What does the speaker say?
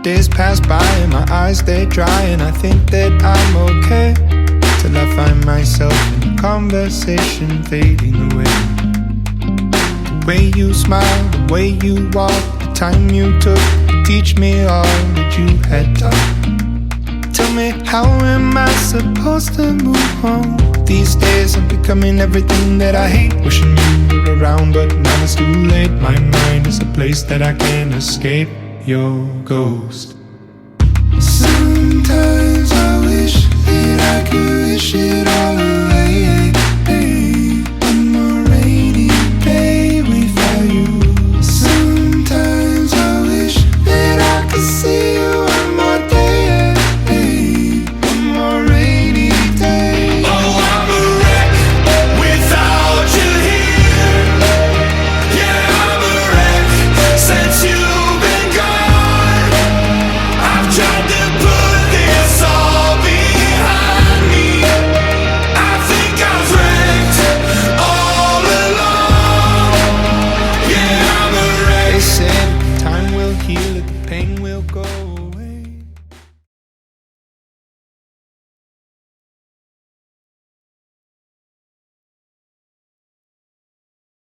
Days pass by and my eyes they dry, and I think that I'm okay till I find myself in a conversation fading away. The way you smile, the way you walk, the time you took to teach me all that you had taught. Tell me, how am I supposed to move on? These days I'm becoming everything that I hate. Wishing you were around, but now it's too late. My mind is a place that I can't escape your ghost. Sometimes I wish that I could wish it all away. One more rainy day without you. Sometimes I wish that I could see you one more day. One more rainy day. Oh, I'm a wreck without you here. Yeah, I'm a wreck since you've been gone. I've tried to put this all behind me. I think I've wrecked all along. Yeah, I'm a wreck. They say time will heal it, the pain will go